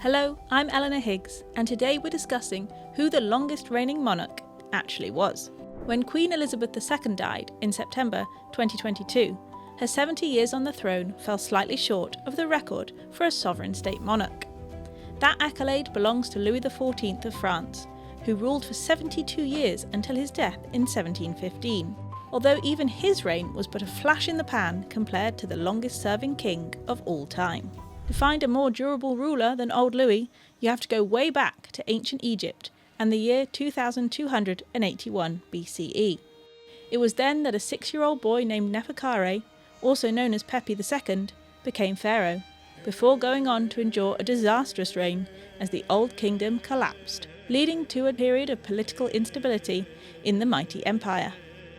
Hello, I'm Eleanor Higgs, and today we're discussing who the longest reigning monarch actually was. When Queen Elizabeth II died in September 2022, her 70 years on the throne fell slightly short of the record for a sovereign state monarch. That accolade belongs to Louis XIV of France, who ruled for 72 years until his death in 1715, although even his reign was but a flash in the pan compared to the longest-serving king of all time. To find a more durable ruler than old Louis, you have to go way back to ancient Egypt and the year 2281 BCE. It was then that a 6-year-old boy named Neferkare, also known as Pepi II, became pharaoh, before going on to endure a disastrous reign as the Old Kingdom collapsed, leading to a period of political instability in the mighty empire.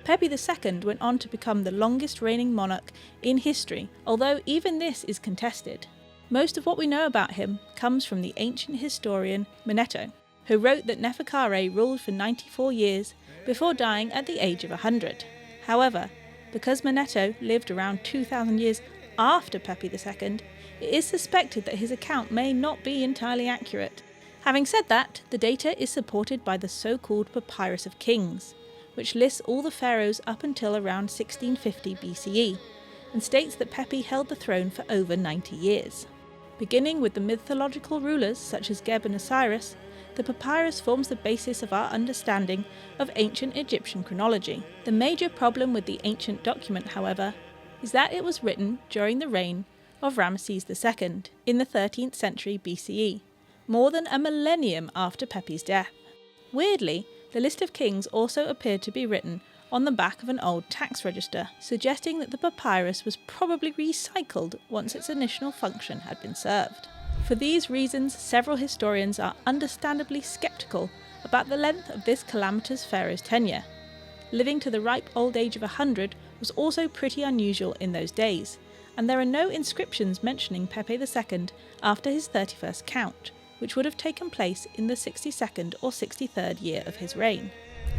Pepi II went on to become the longest reigning monarch in history, although even this is contested. Most of what we know about him comes from the ancient historian Manetho, who wrote that Neferkare ruled for 94 years before dying at the age of 100. However, because Manetho lived around 2,000 years after Pepi II, it is suspected that his account may not be entirely accurate. Having said that, the data is supported by the so-called Papyrus of Kings, which lists all the pharaohs up until around 1650 BCE, and states that Pepi held the throne for over 90 years. Beginning with the mythological rulers such as Geb and Osiris, the papyrus forms the basis of our understanding of ancient Egyptian chronology. The major problem with the ancient document, however, is that it was written during the reign of Ramesses II in the 13th century BCE, more than a millennium after Pepi's death. Weirdly, the list of kings also appeared to be written on the back of an old tax register, suggesting that the papyrus was probably recycled once its initial function had been served. For these reasons, several historians are understandably sceptical about the length of this calamitous pharaoh's tenure. Living to the ripe old age of 100 was also pretty unusual in those days, and there are no inscriptions mentioning Pepi II after his 31st count, which would have taken place in the 62nd or 63rd year of his reign.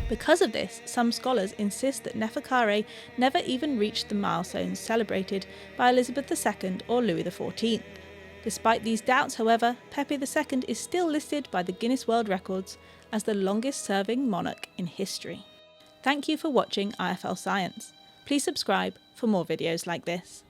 Because of this, some scholars insist that Neferkare never even reached the milestones celebrated by Elizabeth II or Louis XIV. Despite these doubts, however, Pepi II is still listed by the Guinness World Records as the longest-serving monarch in history. Thank you for watching IFL Science. Please subscribe for more videos like this.